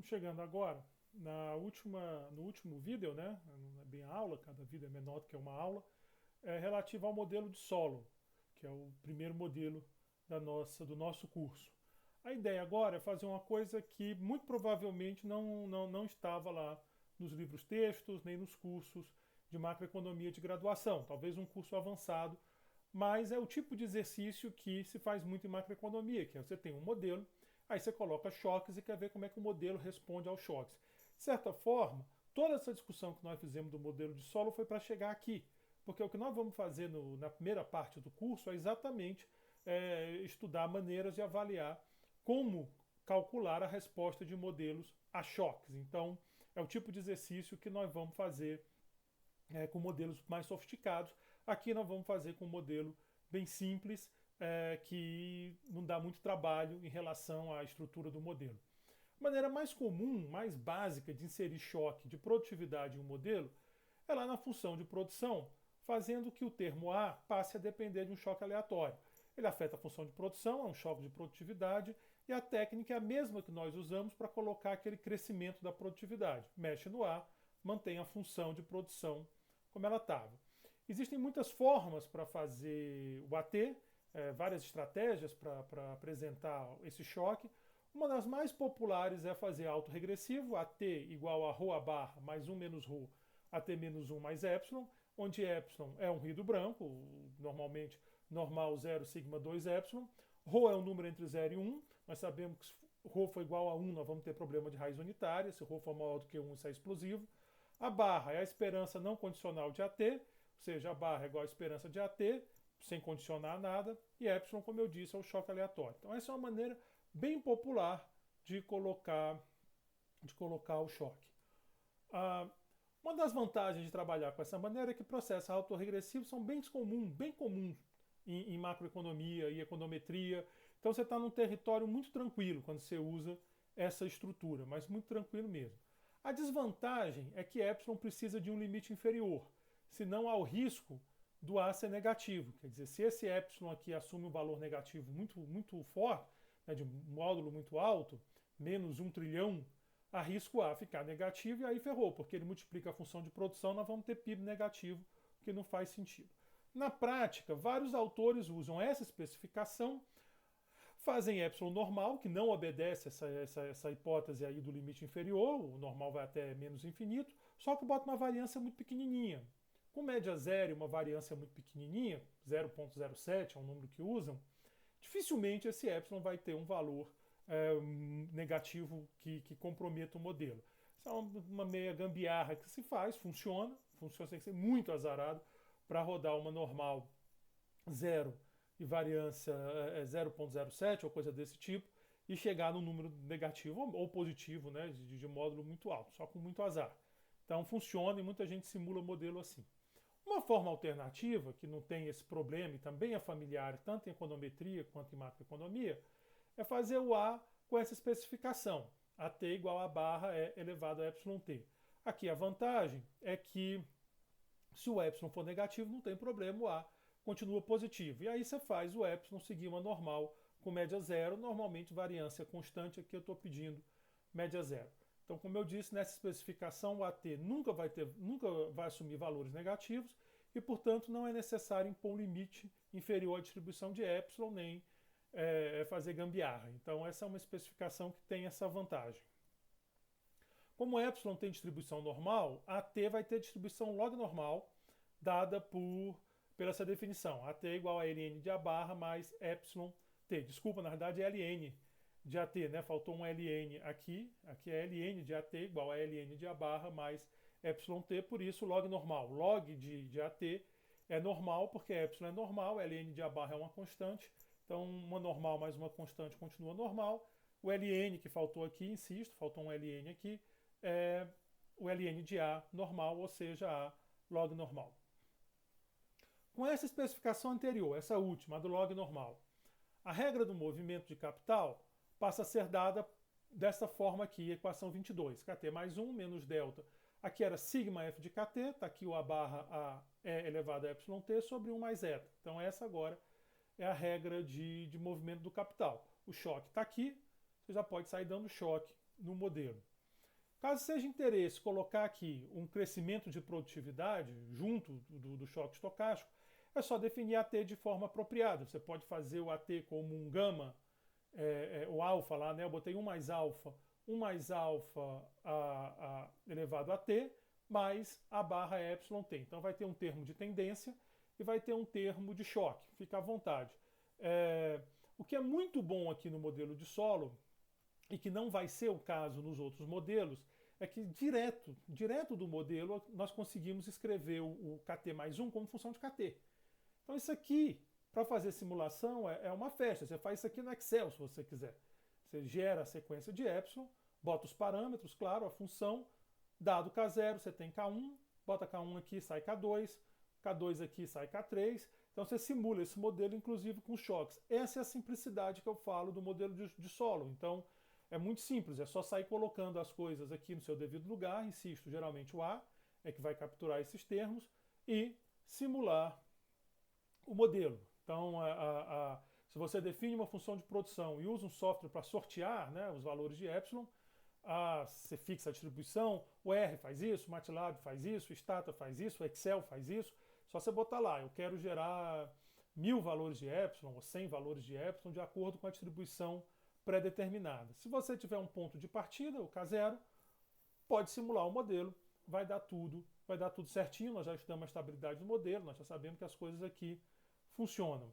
Estamos chegando agora no último vídeo, né? Não é bem aula, cada vídeo é menor do que uma aula, relativo ao modelo de solo, que é o primeiro modelo do nosso curso. A ideia agora é fazer uma coisa que muito provavelmente não estava lá nos livros textos, nem nos cursos de macroeconomia de graduação, talvez um curso avançado, mas é o tipo de exercício que se faz muito em macroeconomia, que é você tem um modelo, aí você coloca choques e quer ver como é que o modelo responde aos choques. De certa forma, toda essa discussão que nós fizemos do modelo de solo foi para chegar aqui, porque o que nós vamos fazer na primeira parte do curso é exatamente estudar maneiras de avaliar como calcular a resposta de modelos a choques. Então, é o tipo de exercício que nós vamos fazer com modelos mais sofisticados. Aqui nós vamos fazer com um modelo bem simples, que não dá muito trabalho em relação à estrutura do modelo. A maneira mais comum, mais básica de inserir choque de produtividade em um modelo é lá na função de produção, fazendo que o termo A passe a depender de um choque aleatório. Ele afeta a função de produção, é um choque de produtividade, e a técnica é a mesma que nós usamos para colocar aquele crescimento da produtividade. Mexe no A, mantém a função de produção como ela estava. Existem muitas formas para fazer o AT, várias estratégias para apresentar esse choque. Uma das mais populares é fazer autorregressivo, AT igual a ρ a barra mais 1 menos ρ, AT menos 1 mais epsilon, onde epsilon é um ruído branco, normalmente normal 0, sigma 2 epsilon. Ρ é um número entre 0 e 1, nós sabemos que se ρ for igual a 1, nós vamos ter problema de raiz unitária, se ρ for maior do que 1, isso é explosivo. A barra é a esperança não condicional de AT, ou seja, a barra é igual à esperança de AT, sem condicionar nada, e epsilon, como eu disse, é o choque aleatório. Então essa é uma maneira bem popular de colocar o choque. Uma das vantagens de trabalhar com essa maneira é que processos autorregressivos são bem comuns em macroeconomia e econometria. Então você está num território muito tranquilo quando você usa essa estrutura, mas muito tranquilo mesmo. A desvantagem é que epsilon precisa de um limite inferior, senão há o risco do A ser negativo. Quer dizer, se esse epsilon aqui assume um valor negativo muito forte, né, de um módulo muito alto, menos 1 trilhão, há risco A ficar negativo e aí ferrou, porque ele multiplica a função de produção, nós vamos ter PIB negativo, o que não faz sentido. Na prática, vários autores usam essa especificação, fazem epsilon normal, que não obedece essa hipótese aí do limite inferior, o normal vai até menos infinito, só que bota uma variância muito pequenininha. Com média zero e uma variância muito pequenininha, 0,07 é um número que usam, dificilmente esse epsilon vai ter um valor negativo que comprometa o modelo. Isso é uma meia gambiarra que se faz, funciona tem que ser muito azarado para rodar uma normal zero e variância 0,07 ou coisa desse tipo e chegar no número negativo ou positivo, né, de módulo muito alto, só com muito azar. Então funciona e muita gente simula modelo assim. Uma forma alternativa, que não tem esse problema e também é familiar tanto em econometria quanto em macroeconomia, é fazer o A com essa especificação. AT igual a barra é elevado a epsilon t. Aqui a vantagem é que se o epsilon for negativo, não tem problema, o A continua positivo. E aí você faz o epsilon seguir uma normal com média zero, normalmente variância constante, aqui eu estou pedindo média zero. Então, como eu disse, nessa especificação o AT nunca vai assumir valores negativos e, portanto, não é necessário impor um limite inferior à distribuição de epsilon, nem fazer gambiarra. Então, essa é uma especificação que tem essa vantagem. Como epsilon tem distribuição normal, AT vai ter distribuição log normal, dada pela essa definição. AT é igual a ln de A barra mais epsilon t. Desculpa, na verdade é ln de AT, né? Faltou um ln aqui. Aqui é ln de AT igual a ln de A barra mais epsilon t, por isso log normal. Log de AT é normal, porque epsilon é normal, ln de A barra é uma constante, então uma normal mais uma constante continua normal. O ln que faltou aqui, insisto, faltou um ln aqui, é o ln de A normal, ou seja, A log normal. Com essa especificação anterior, essa última, a do log normal, a regra do movimento de capital passa a ser dada dessa forma aqui, equação 22, kt mais 1 menos delta. Aqui era sigma f de kt, está aqui o A barra A é elevado a epsilon t sobre 1 mais eta. Então essa agora é a regra de movimento do capital. O choque está aqui, você já pode sair dando choque no modelo. Caso seja interesse colocar aqui um crescimento de produtividade junto do choque estocástico, é só definir AT de forma apropriada. Você pode fazer o AT como um gama, o alfa lá, né? Eu botei 1 mais alfa elevado a T, mais a barra epsilon T. Então vai ter um termo de tendência e vai ter um termo de choque. Fica à vontade. O que é muito bom aqui no modelo de solo, e que não vai ser o caso nos outros modelos, é que direto do modelo nós conseguimos escrever o KT mais 1 como função de KT. Então isso aqui, para fazer simulação, é uma festa. Você faz isso aqui no Excel, se você quiser. Você gera a sequência de epsilon, bota os parâmetros, claro, a função, dado K0, você tem K1, bota K1 aqui, sai K2, K2 aqui, sai K3. Então você simula esse modelo, inclusive com choques. Essa é a simplicidade que eu falo do modelo de solo. Então é muito simples, é só sair colocando as coisas aqui no seu devido lugar, insisto, geralmente o A é que vai capturar esses termos, e simular o modelo. Então, se você define uma função de produção e usa um software para sortear, né, os valores de epsilon, você fixa a distribuição, o R faz isso, o MATLAB faz isso, o Stata faz isso, o Excel faz isso, só você botar lá, eu quero gerar 1000 valores de epsilon ou 100 valores de epsilon de acordo com a distribuição pré-determinada. Se você tiver um ponto de partida, o K0, pode simular o modelo, vai dar tudo certinho. Nós já estudamos a estabilidade do modelo, nós já sabemos que as coisas aqui funcionam.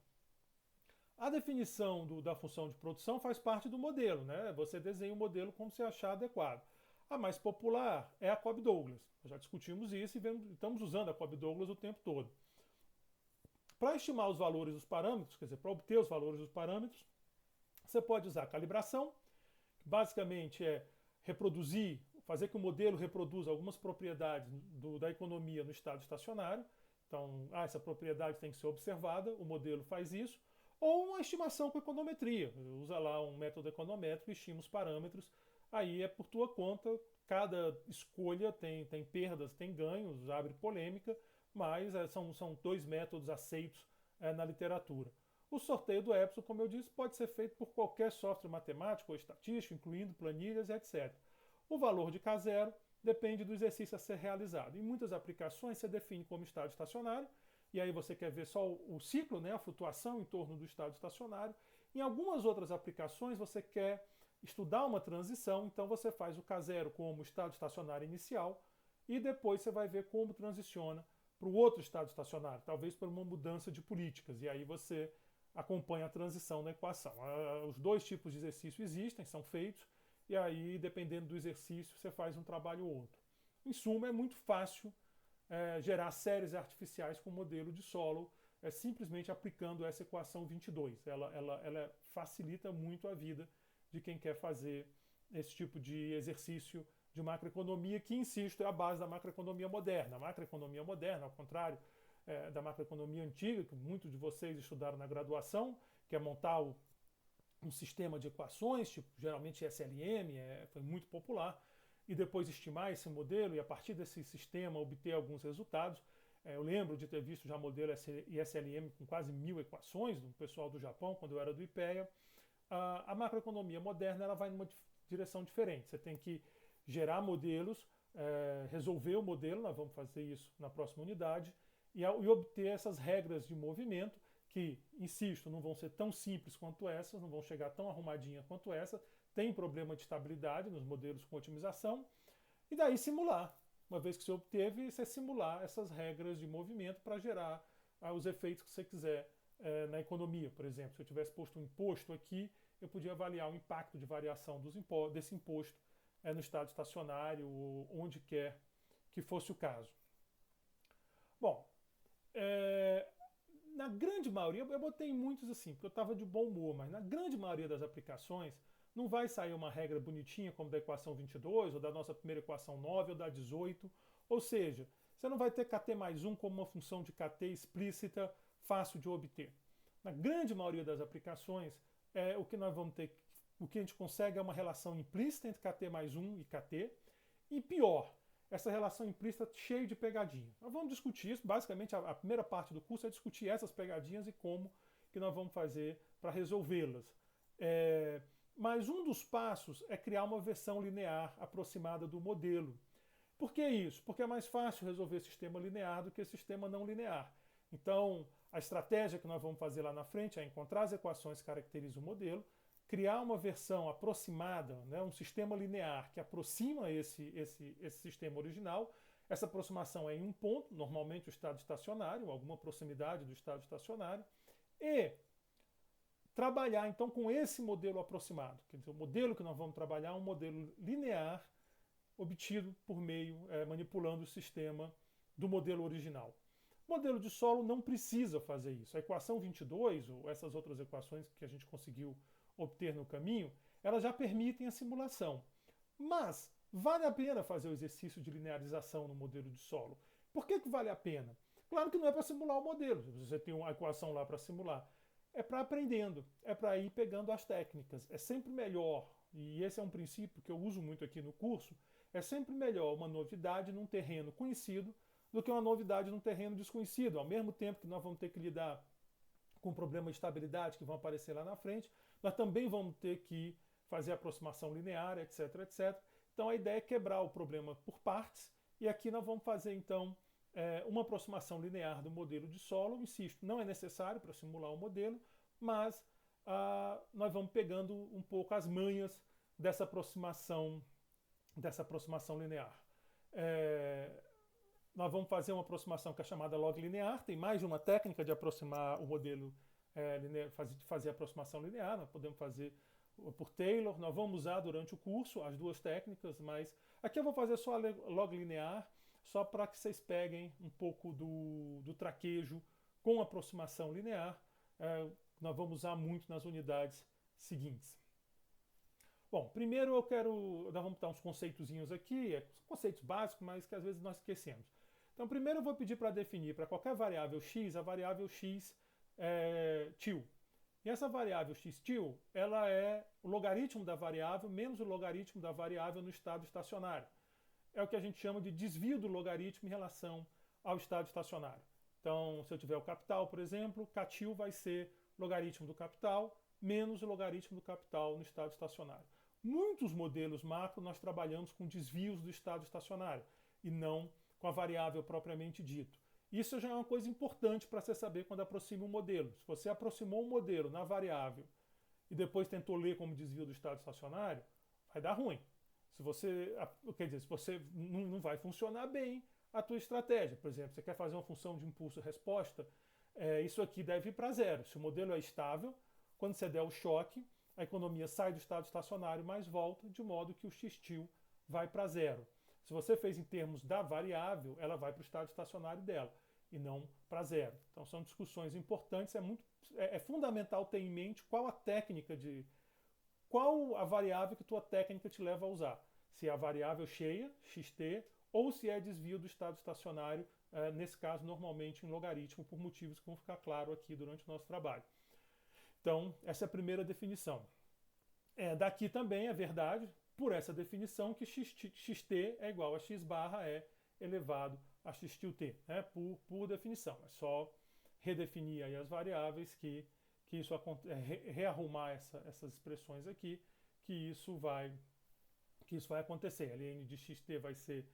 A definição da função de produção faz parte do modelo, né? Você desenha o modelo como você achar adequado. A mais popular é a Cobb-Douglas. Nós já discutimos isso e estamos usando a Cobb-Douglas o tempo todo. Para estimar os valores dos parâmetros, quer dizer, para obter os valores dos parâmetros, você pode usar calibração, que basicamente é fazer que o modelo reproduza algumas propriedades da economia no estado estacionário. Então, essa propriedade tem que ser observada, o modelo faz isso. Ou uma estimação com econometria. Usa lá um método econométrico e estima os parâmetros. Aí é por tua conta, cada escolha tem perdas, tem ganhos, abre polêmica, mas são dois métodos aceitos na literatura. O sorteio do epsilon, como eu disse, pode ser feito por qualquer software matemático ou estatístico, incluindo planilhas, etc. O valor de K0 depende do exercício a ser realizado. Em muitas aplicações, você define como estado estacionário, e aí você quer ver só o ciclo, né, a flutuação em torno do estado estacionário. Em algumas outras aplicações, você quer estudar uma transição, então você faz o K0 como estado estacionário inicial, e depois você vai ver como transiciona para o outro estado estacionário, talvez por uma mudança de políticas, e aí você acompanha a transição na equação. Os dois tipos de exercício existem, são feitos, e aí, dependendo do exercício, você faz um trabalho ou outro. Em suma, é muito fácil gerar séries artificiais com modelo de solo, simplesmente aplicando essa equação 22. Ela facilita muito a vida de quem quer fazer esse tipo de exercício de macroeconomia, que, insisto, é a base da macroeconomia moderna. A macroeconomia moderna, ao contrário da macroeconomia antiga, que muitos de vocês estudaram na graduação, que é montar um sistema de equações, tipo, geralmente SLM, foi muito popular, e depois estimar esse modelo e a partir desse sistema obter alguns resultados. Eu lembro de ter visto já modelo SLM com quase 1000 equações do pessoal do Japão, quando eu era do IPEA. A macroeconomia moderna ela vai numa direção diferente. Você tem que gerar modelos, resolver o modelo, nós vamos fazer isso na próxima unidade, e obter essas regras de movimento que, insisto, não vão ser tão simples quanto essas, não vão chegar tão arrumadinhas quanto essa, tem problema de estabilidade nos modelos com otimização, e daí simular. Uma vez que você obteve, você simular essas regras de movimento para gerar os efeitos que você quiser na economia. Por exemplo, se eu tivesse posto um imposto aqui, eu podia avaliar o impacto de variação desse imposto no estado estacionário, ou onde quer que fosse o caso. Bom, na grande maioria, eu botei muitos assim, porque eu estava de bom humor, mas na grande maioria das aplicações não vai sair uma regra bonitinha como da equação 22, ou da nossa primeira equação 9, ou da 18. Ou seja, você não vai ter KT mais 1 como uma função de KT explícita, fácil de obter. Na grande maioria das aplicações, o que nós vamos ter, o que a gente consegue é uma relação implícita entre KT mais 1 e KT, e pior, essa relação implícita cheia de pegadinha. Nós vamos discutir isso, basicamente a primeira parte do curso é discutir essas pegadinhas e como que nós vamos fazer para resolvê-las. Mas um dos passos é criar uma versão linear aproximada do modelo. Por que isso? Porque é mais fácil resolver sistema linear do que sistema não linear. Então, a estratégia que nós vamos fazer lá na frente é encontrar as equações que caracterizam o modelo, criar uma versão aproximada, né, um sistema linear que aproxima esse sistema original. Essa aproximação é em um ponto, normalmente o estado estacionário, alguma proximidade do estado estacionário, e trabalhar então com esse modelo aproximado. Quer dizer, o modelo que nós vamos trabalhar é um modelo linear obtido por meio, manipulando o sistema do modelo original. O modelo de solo não precisa fazer isso. A equação 22, ou essas outras equações que a gente conseguiu obter no caminho, elas já permitem a simulação. Mas vale a pena fazer o exercício de linearização no modelo de solo. Por que vale a pena? Claro que não é para simular o modelo, você tem uma equação lá para simular. É para aprendendo, é para ir pegando as técnicas. É sempre melhor, e esse é um princípio que eu uso muito aqui no curso, é sempre melhor uma novidade num terreno conhecido do que uma novidade num terreno desconhecido. Ao mesmo tempo que nós vamos ter que lidar com problemas de estabilidade que vão aparecer lá na frente, nós também vamos ter que fazer aproximação linear, etc, etc. Então a ideia é quebrar o problema por partes, e aqui nós vamos fazer então uma aproximação linear do modelo de solo. Insisto, não é necessário para simular o modelo, mas nós vamos pegando um pouco as manhas dessa aproximação linear. Nós vamos fazer uma aproximação que é chamada log linear. Tem mais de uma técnica de aproximar o modelo, de fazer aproximação linear. Nós podemos fazer por Taylor. Nós vamos usar durante o curso as duas técnicas, mas aqui eu vou fazer só a log linear, só para que vocês peguem um pouco do traquejo com aproximação linear. Nós vamos usar muito nas unidades seguintes. Bom, primeiro nós vamos dar uns conceitozinhos aqui, são conceitos básicos, mas que às vezes nós esquecemos. Então, primeiro eu vou pedir para definir para qualquer variável x, a variável x til. E essa variável x til, ela é o logaritmo da variável menos o logaritmo da variável no estado estacionário. É o que a gente chama de desvio do logaritmo em relação ao estado estacionário. Então, se eu tiver o capital, por exemplo, ktil vai ser logaritmo do capital menos o logaritmo do capital no estado estacionário. Muitos modelos macro nós trabalhamos com desvios do estado estacionário e não com a variável propriamente dito. Isso já é uma coisa importante para você saber quando aproxima um modelo. Se você aproximou um modelo na variável e depois tentou ler como desvio do estado estacionário, vai dar ruim. Se você não vai funcionar bem a tua estratégia. Por exemplo, você quer fazer uma função de impulso-resposta, isso aqui deve ir para zero. Se o modelo é estável, quando você der o choque, a economia sai do estado estacionário, mas volta, de modo que o x-til vai para zero. Se você fez em termos da variável, ela vai para o estado estacionário dela, e não para zero. Então são discussões importantes, é fundamental ter em mente qual a variável que tua técnica te leva a usar. Se é a variável cheia, xt, ou se é desvio do estado estacionário, nesse caso normalmente em logaritmo, por motivos que vão ficar claro aqui durante o nosso trabalho. Então, essa é a primeira definição. Daqui também é verdade, por essa definição, que xt é igual a x barra e elevado a x til t, né? por definição. É só redefinir aí as variáveis que isso rearrumar essas expressões aqui, que isso vai acontecer. Ln de xt vai ser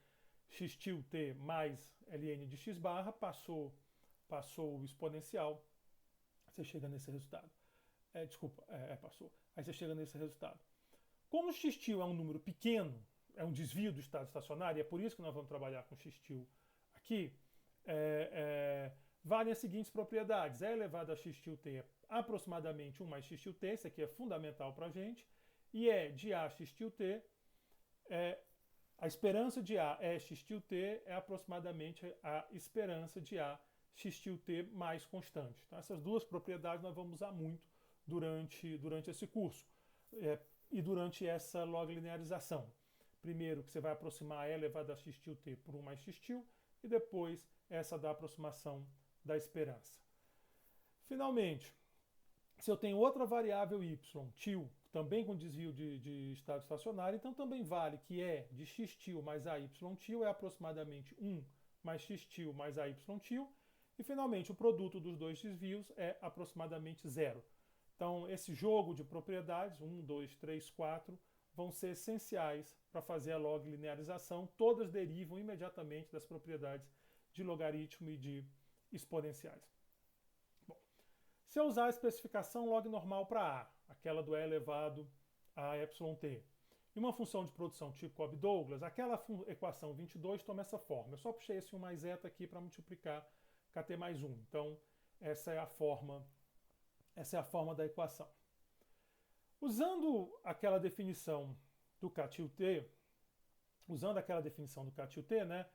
x til t mais ln de x barra, passou o exponencial, você chega nesse resultado. Passou. Aí você chega nesse resultado. Como o x-til é um número pequeno, é um desvio do estado estacionário, e é por isso que nós vamos trabalhar com x-til aqui, valem as seguintes propriedades. E elevado a x-til t é aproximadamente 1 mais x-til t, isso aqui é fundamental para a gente, e de a x-til t, a esperança de a x-til t é aproximadamente a esperança de a x-til t mais constante. Então essas duas propriedades nós vamos usar muito durante esse curso e durante essa log linearização. Primeiro que você vai aproximar e elevado a x-til t por 1 mais x-til, e depois essa da aproximação da esperança. Finalmente, se eu tenho outra variável y, til, também com desvio de estado estacionário, então também vale que de x-til mais a y-til é aproximadamente 1 mais x-til mais a y-til, e finalmente o produto dos dois desvios é aproximadamente zero. Então, esse jogo de propriedades, 1, 2, 3, 4, vão ser essenciais para fazer a log linearização. Todas derivam imediatamente das propriedades de logaritmo e de exponenciais. Bom, se eu usar a especificação log normal para A, aquela do E elevado a εt, e uma função de produção tipo Cobb-Douglas, aquela equação 22 toma essa forma. Eu só puxei esse 1 mais eta aqui para multiplicar kt mais 1. Então, essa é a forma da equação. Usando aquela definição do κ-t, né?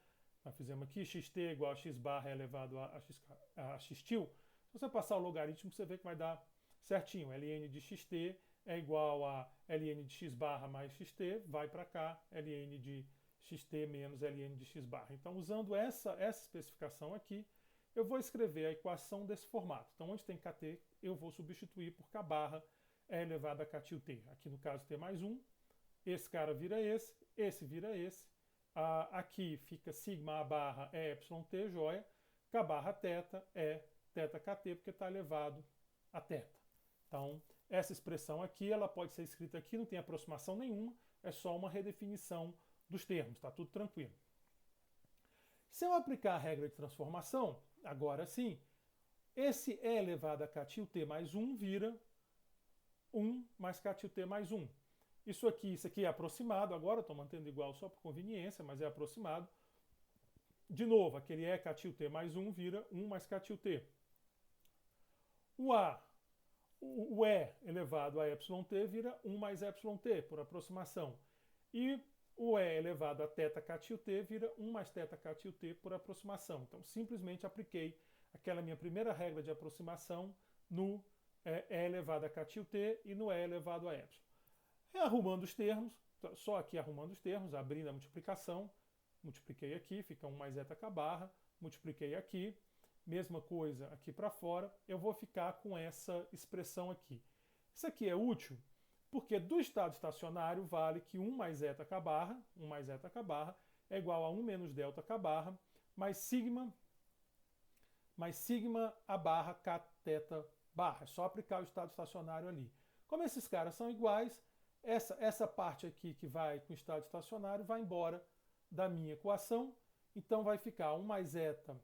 Nós fizemos aqui xt igual a x barra elevado a x til. Se você passar o logaritmo, você vê que vai dar certinho. Ln de xt é igual a ln de x barra mais xt, vai para cá, ln de xt menos ln de x barra. Então, usando essa especificação aqui, eu vou escrever a equação desse formato. Então, onde tem kt, eu vou substituir por k barra e elevado a k til t. Aqui no caso t mais 1, esse cara vira esse vira esse. Aqui fica sigma a barra é yt, joia. K barra θ é θ kt, porque está elevado a θ. Então, essa expressão aqui, ela pode ser escrita aqui, não tem aproximação nenhuma, é só uma redefinição dos termos, está tudo tranquilo. Se eu aplicar a regra de transformação, agora sim, esse e elevado a k til t mais 1 vira 1 mais k til t mais 1. Isso aqui é aproximado, agora estou mantendo igual só por conveniência, mas é aproximado. De novo, aquele e k til t mais 1 vira 1 mais k til t. O e elevado a yt vira 1 mais yt, por aproximação. E o e elevado a θ k til t vira 1 mais θ k til t, por aproximação. Então, simplesmente apliquei aquela minha primeira regra de aproximação no e elevado a k til t e no e elevado a y. Arrumando os termos, só aqui arrumando os termos, abrindo a multiplicação, multipliquei aqui, fica 1 mais zk barra, multipliquei aqui, mesma coisa aqui para fora, eu vou ficar com essa expressão aqui. Isso aqui é útil porque do estado estacionário vale que 1 mais zk barra, é igual a 1 menos ΔK barra, mais sigma a barra kθ barra. É só aplicar o estado estacionário ali. Como esses caras são iguais, essa parte aqui que vai com o estado estacionário vai embora da minha equação. Então vai ficar 1 mais eta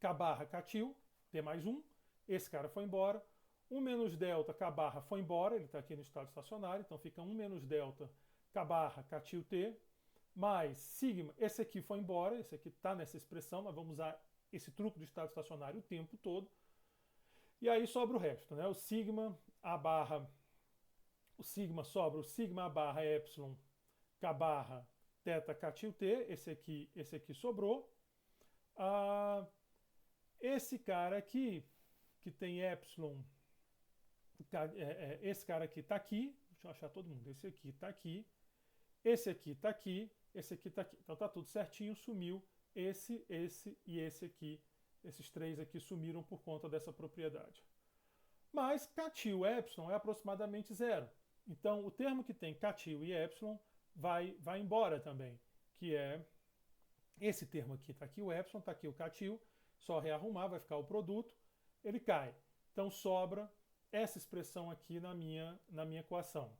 k barra k til, t mais 1. Esse cara foi embora. 1 menos delta k barra foi embora, ele está aqui no estado estacionário. Então fica 1 menos delta k barra k til t, mais sigma. Esse aqui foi embora, esse aqui está nessa expressão. Nós vamos usar esse truque do estado estacionário o tempo todo. E aí sobra o resto, né? O sigma sobra o sigma a barra epsilon k barra θ k til t, esse aqui sobrou. Esse cara aqui, que tem epsilon, esse cara aqui está aqui, deixa eu achar todo mundo, esse aqui está aqui, esse aqui está aqui, esse aqui está aqui. Então está tudo certinho, sumiu esse e esse aqui. Esses três aqui sumiram por conta dessa propriedade. Mas k til epsilon é aproximadamente zero. Então o termo que tem k til e epsilon vai embora também, que é esse termo aqui. Está aqui o epsilon, está aqui o k til, só rearrumar, vai ficar o produto, ele cai. Então sobra essa expressão aqui na minha equação.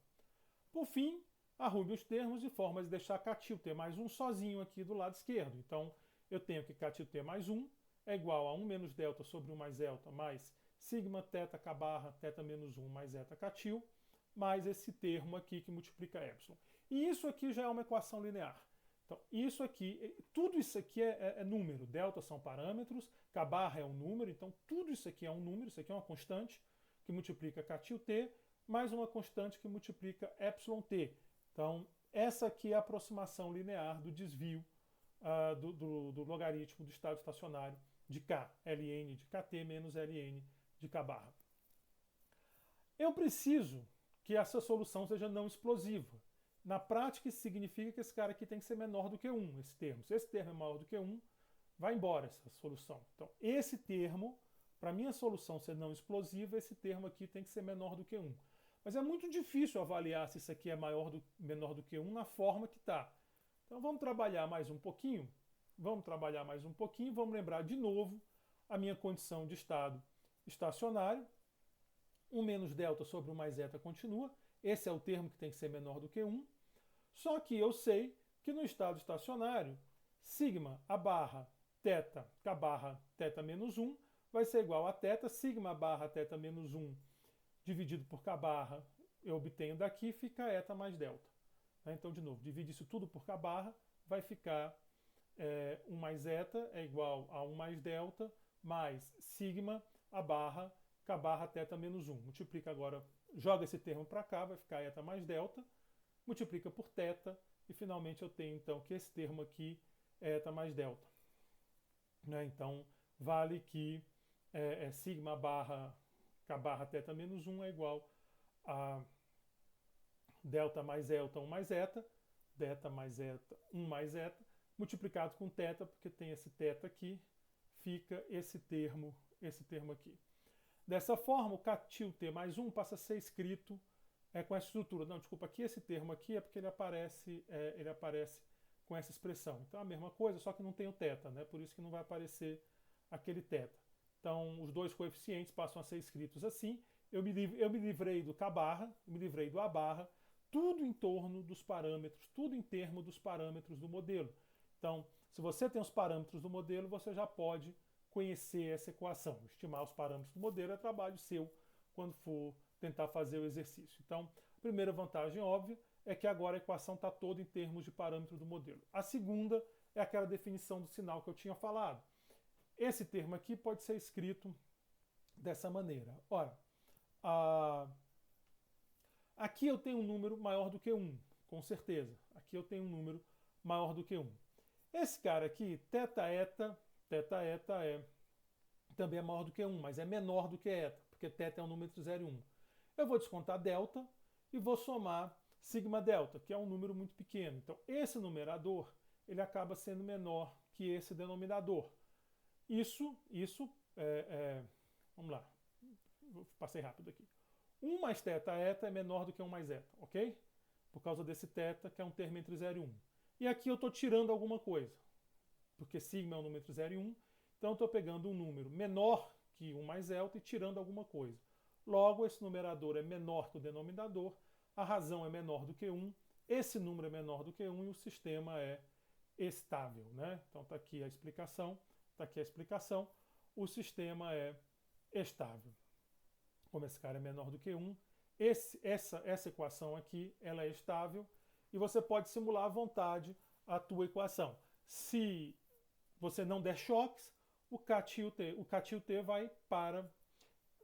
Por fim, arrume os termos de forma de deixar k til t mais 1 sozinho aqui do lado esquerdo. Então eu tenho que k til t mais 1 é igual a 1 menos delta sobre 1 mais delta, mais sigma θ k barra θ menos 1 mais zeta k til, mais esse termo aqui que multiplica epsilon. E isso aqui já é uma equação linear. Então, tudo isso aqui é número. Delta são parâmetros, k barra é um número, então tudo isso aqui é um número, isso aqui é uma constante que multiplica k til t, mais uma constante que multiplica epsilon t. Então, essa aqui é a aproximação linear do desvio do logaritmo do estado estacionário de k, ln de kt menos ln de k barra. Eu preciso que essa solução seja não explosiva. Na prática, isso significa que esse cara aqui tem que ser menor do que 1, esse termo. Se esse termo é maior do que 1, vai embora essa solução. Então, esse termo, para a minha solução ser não explosiva, esse termo aqui tem que ser menor do que 1. Mas é muito difícil avaliar se isso aqui é menor do que 1 na forma que está. Então, vamos trabalhar mais um pouquinho. Vamos lembrar de novo a minha condição de estado estacionário. 1 menos delta sobre 1 mais eta continua. Esse é o termo que tem que ser menor do que 1. Só que eu sei que no estado estacionário, sigma a barra θ, k barra θ menos 1, vai ser igual a θ, sigma barra θ menos 1 dividido por k barra, eu obtenho daqui, fica eta mais delta. Então, de novo, divide isso tudo por k barra, vai ficar 1 mais eta é igual a 1 mais delta, mais sigma a barra k barra θ menos 1. Multiplica agora, joga esse termo para cá, vai ficar eta mais delta, multiplica por θ, e finalmente eu tenho então que esse termo aqui é eta mais delta. Então, vale que sigma barra k barra θ menos 1 é igual a delta mais delta 1 mais eta, delta mais eta 1 mais eta, multiplicado com θ, porque tem esse θ aqui, fica esse termo aqui. Dessa forma, o k til t mais 1 passa a ser escrito com essa estrutura. Não, desculpa, aqui esse termo aqui é porque ele aparece com essa expressão. Então é a mesma coisa, só que não tem o θ, né? Por isso que não vai aparecer aquele θ. Então os dois coeficientes passam a ser escritos assim. Eu me livrei do k barra, me livrei do a barra, tudo em torno dos parâmetros, tudo em termos dos parâmetros do modelo. Então, se você tem os parâmetros do modelo, você já pode conhecer essa equação. Estimar os parâmetros do modelo é trabalho seu quando for tentar fazer o exercício. Então, a primeira vantagem óbvia é que agora a equação está toda em termos de parâmetro do modelo. A segunda é aquela definição do sinal que eu tinha falado. Esse termo aqui pode ser escrito dessa maneira. Ora, aqui eu tenho um número maior do que 1, com certeza. Aqui eu tenho um número maior do que 1. Esse cara aqui, θ eta também é maior do que 1, mas é menor do que eta, porque θ é um número entre 0 e 1. Eu vou descontar delta e vou somar sigma delta, que é um número muito pequeno. Então, esse numerador ele acaba sendo menor que esse denominador. Vamos lá, passei rápido aqui. 1 mais θ eta é menor do que 1 mais eta, ok? Por causa desse θ, que é um termo entre 0 e 1. E aqui eu estou tirando alguma coisa, porque sigma é um número entre 0 e 1. Então, eu estou pegando um número menor que 1 mais delta e tirando alguma coisa. Logo, esse numerador é menor que o denominador, a razão é menor do que 1, esse número é menor do que 1 e o sistema é estável, né? Então está aqui a explicação, o sistema é estável. Como esse cara é menor do que 1, essa equação aqui ela é estável e você pode simular à vontade a tua equação. Se você não der choques, o k til t vai para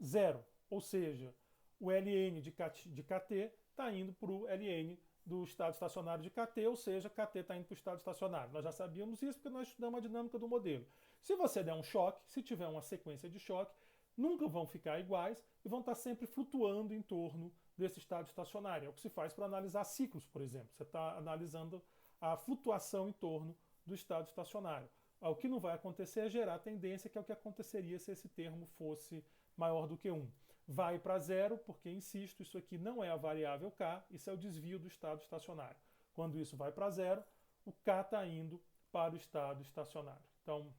0. Ou seja, o ln de kt está indo para o ln do estado estacionário de kt, ou seja, kt está indo para o estado estacionário. Nós já sabíamos isso porque nós estudamos a dinâmica do modelo. Se você der um choque, se tiver uma sequência de choque, nunca vão ficar iguais e vão estar sempre flutuando em torno desse estado estacionário. É o que se faz para analisar ciclos, por exemplo. Você está analisando a flutuação em torno do estado estacionário. O que não vai acontecer é gerar tendência, que é o que aconteceria se esse termo fosse maior do que 1. Vai para 0, porque, insisto, isso aqui não é a variável k, isso é o desvio do estado estacionário. Quando isso vai para 0, o k está indo para o estado estacionário. Então,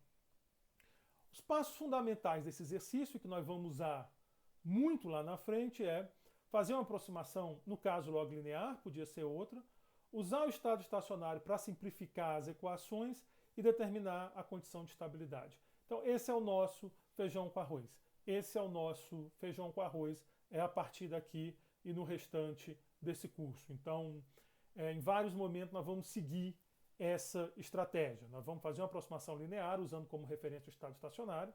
os passos fundamentais desse exercício, que nós vamos usar muito lá na frente, é fazer uma aproximação, no caso log linear, podia ser outra, usar o estado estacionário para simplificar as equações e determinar a condição de estabilidade. Então, esse é o nosso feijão com arroz. Esse é o nosso feijão com arroz, é a partir daqui e no restante desse curso. Então, em vários momentos nós vamos seguir essa estratégia. Nós vamos fazer uma aproximação linear, usando como referência o estado estacionário.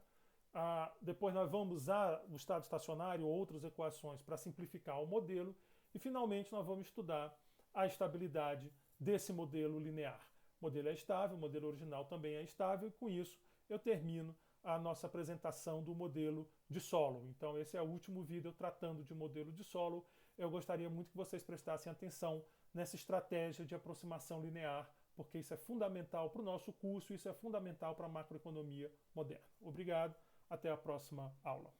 Depois nós vamos usar o estado estacionário ou outras equações para simplificar o modelo. E, finalmente, nós vamos estudar a estabilidade desse modelo linear. O modelo é estável, o modelo original também é estável, e com isso eu termino a nossa apresentação do modelo de solo. Então esse é o último vídeo tratando de modelo de solo. Eu gostaria muito que vocês prestassem atenção nessa estratégia de aproximação linear, porque isso é fundamental para o nosso curso, isso é fundamental para a macroeconomia moderna. Obrigado, até a próxima aula.